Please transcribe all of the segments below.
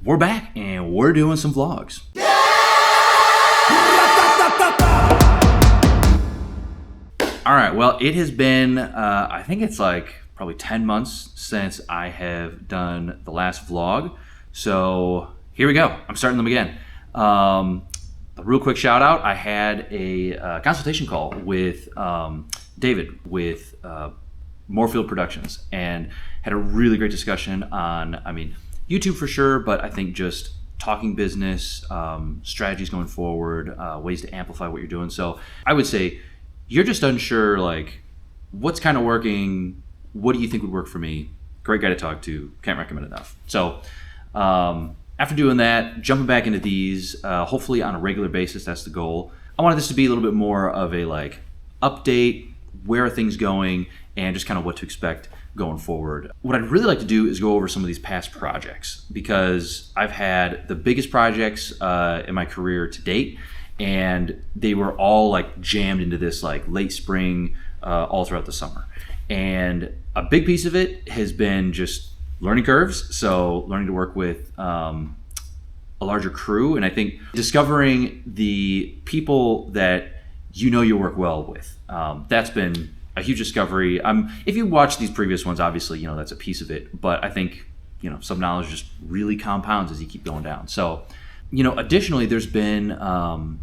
We're back and we're doing some vlogs. All right, well, it has been, I think it's like probably 10 months since I have done the last vlog. So here we go. I'm starting them again. A real quick shout out. I had a consultation call with David with Moorfield Productions and had a really great discussion on, YouTube for sure, but I think just talking business, strategies going forward, ways to amplify what you're doing. So I would say you're just unsure, like, what's kind of working, what do you think would work for me? Great guy to talk to, can't recommend enough. So after doing that, jumping back into these, hopefully on a regular basis, that's the goal. I wanted this to be a little bit more of a like update, where are things going, and just kind of what to expect going forward. What I'd really like to do is go over some of these past projects, because I've had the biggest projects in my career to date, and they were all like jammed into this like late spring, all throughout the summer. And a big piece of it has been just learning curves. So learning to work with a larger crew. And I think discovering the people that you'll work well with. That's been a huge discovery. If you watch these previous ones, obviously, that's a piece of it. But I think, some knowledge just really compounds as you keep going down. So, additionally, there's been, I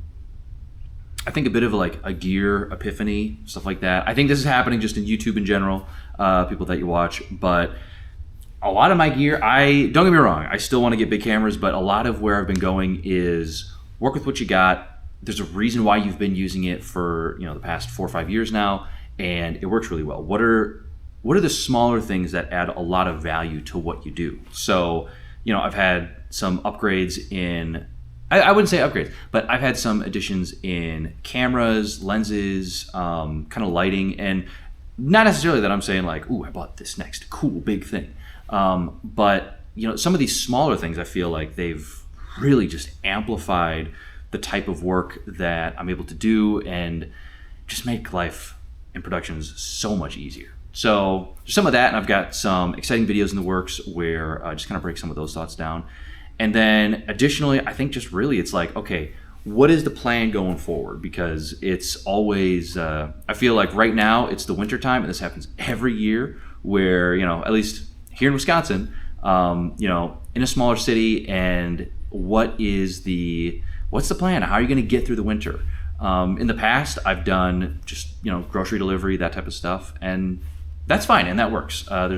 think a bit of like a gear epiphany, stuff like that. I think this is happening just in YouTube in general, people that you watch. But a lot of my gear, don't get me wrong, I still want to get big cameras, but a lot of where I've been going is work with what you got. There's a reason why you've been using it for the past 4 or 5 years now, and it works really well. What are the smaller things that add a lot of value to what you do? So, I've had some upgrades in, I wouldn't say upgrades, but I've had some additions in cameras, lenses, kind of lighting, and not necessarily that I'm saying like, ooh, I bought this next cool big thing. But some of these smaller things, I feel like they've really just amplified the type of work that I'm able to do and just make life in productions so much easier. So some of that, and I've got some exciting videos in the works where I just kind of break some of those thoughts down. And then additionally, I think just really it's like, okay, what is the plan going forward? Because it's always, I feel like right now it's the winter time, and this happens every year where, at least here in Wisconsin, in a smaller city, and what's the plan? How are you going to get through the winter? In the past, I've done just, grocery delivery, that type of stuff, and that's fine, and that works. I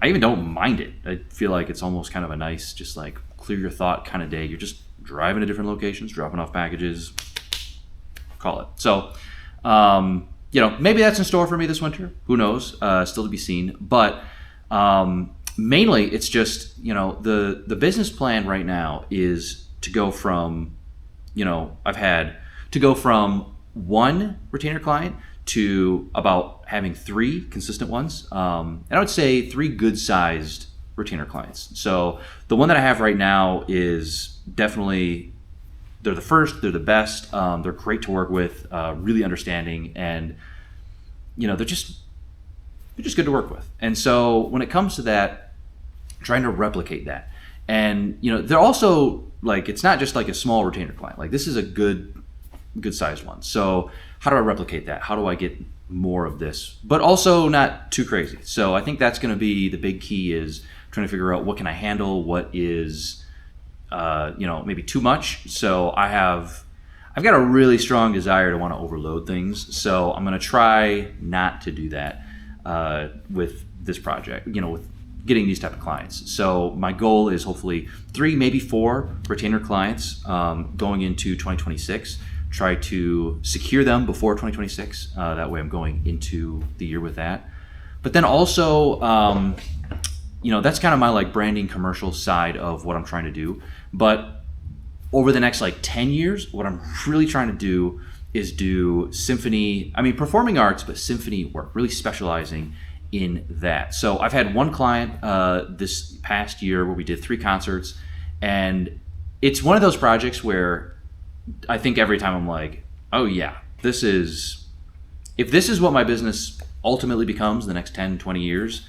even don't mind it. I feel like it's almost kind of a nice, just like clear your thought kind of day. You're just driving to different locations, dropping off packages, call it. So, maybe that's in store for me this winter. Who knows? Still to be seen. But mainly, it's just, the business plan right now is to go from, I've had to go from one retainer client to about having 3 consistent ones. And I would say 3 good-sized retainer clients. So the one that I have right now is definitely, they're the first, they're the best, they're great to work with, really understanding, and they're just good to work with. And so when it comes to that, trying to replicate that. And they're also like, it's not just like a small retainer client. Like, this is a good sized one. So how do I replicate that? How do I get more of this, but also not too crazy? So I think that's going to be the big key, is trying to figure out what can I handle, what is maybe too much. So I've got a really strong desire to want to overload things. So I'm going to try not to do that with this project, with getting these type of clients. So my goal is hopefully 3, maybe 4 retainer clients going into 2026. Try to secure them before 2026. That way I'm going into the year with that. But then also, that's kind of my like branding commercial side of what I'm trying to do. But over the next like 10 years, what I'm really trying to do is do symphony, performing arts, but symphony work, really specializing in that. So I've had one client this past year where we did 3 concerts, and it's one of those projects where I think every time I'm like, oh yeah, if this is what my business ultimately becomes in the next 10, 20 years,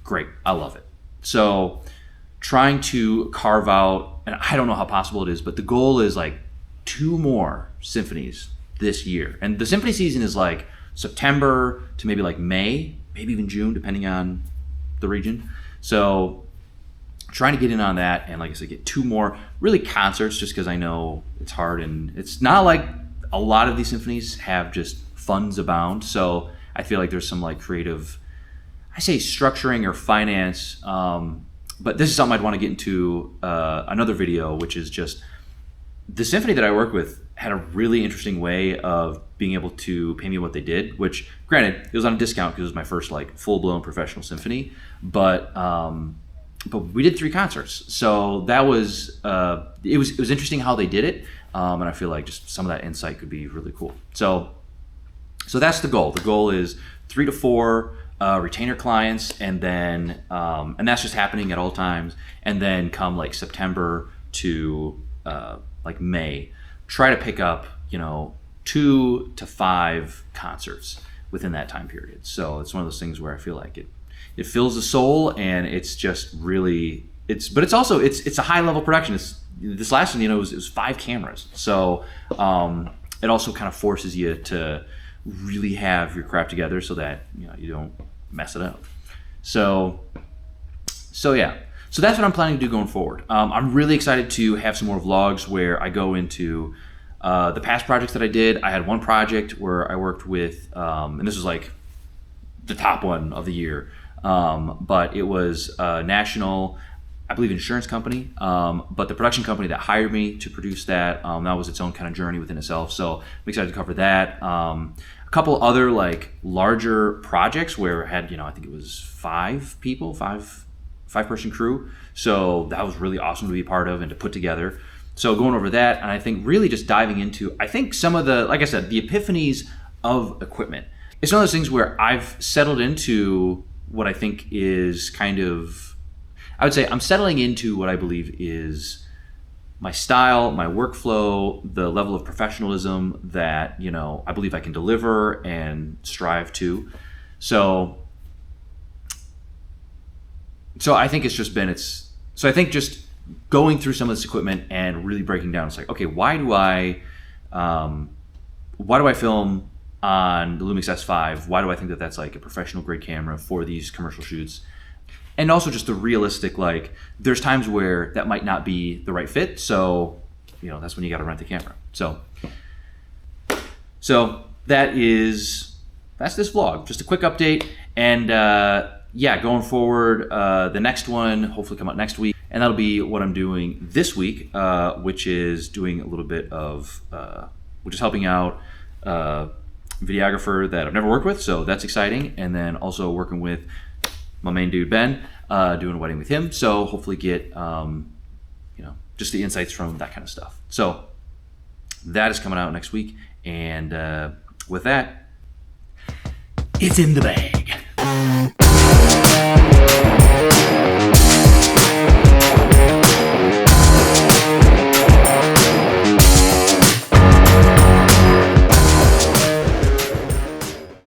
great, I love it. So trying to carve out, and I don't know how possible it is, but the goal is like 2 more symphonies this year. And the symphony season is like September to maybe like May, maybe even June, depending on the region. So trying to get in on that, and like I said, get 2 more really concerts, just because I know it's hard, and it's not like a lot of these symphonies have just funds abound. So I feel like there's some like creative, I say structuring or finance, but this is something I'd want to get into another video, which is just the symphony that I work with had a really interesting way of being able to pay me what they did, which granted, it was on a discount because it was my first like full-blown professional symphony, but we did 3 concerts. So that was, it was interesting how they did it. And I feel like just some of that insight could be really cool. So that's the goal. The goal is 3 to 4 retainer clients, and then and that's just happening at all times. And then come like September to like May, try to pick up 2 to 5 concerts within that time period. So it's one of those things where I feel like it fills the soul, and it's just really but it's also it's a high level production. This last one, it was 5 cameras. So it also kind of forces you to really have your crap together so that you don't mess it up. So yeah. So that's what I'm planning to do going forward. I'm really excited to have some more vlogs where I go into the past projects that I did. I had one project where I worked with, and this was like the top one of the year, but it was a national, I believe, insurance company, but the production company that hired me to produce that, that was its own kind of journey within itself. So I'm excited to cover that. A couple other like larger projects where I had, I think it was 5 people, 5-person crew. So that was really awesome to be a part of and to put together. So going over that, and I think really just diving into, I think some of the, like I said, the epiphanies of equipment. It's one of those things where I've settled into what I think is kind of, I would say I'm settling into what I believe is my style, my workflow, the level of professionalism that, I believe I can deliver and strive to. So I think it's just been, so I think just going through some of this equipment and really breaking down, it's like, okay, why do I film on the Lumix S5? Why do I think that that's like a professional grade camera for these commercial shoots? And also just the realistic, like there's times where that might not be the right fit. So, that's when you got to rent the camera. So that's this vlog, just a quick update. And yeah, going forward, the next one hopefully come out next week. And that'll be what I'm doing this week, which is doing a little bit of, which is helping out a videographer that I've never worked with. So that's exciting. And then also working with my main dude, Ben, doing a wedding with him. So hopefully get, just the insights from that kind of stuff. So that is coming out next week. And with that, it's in the bag.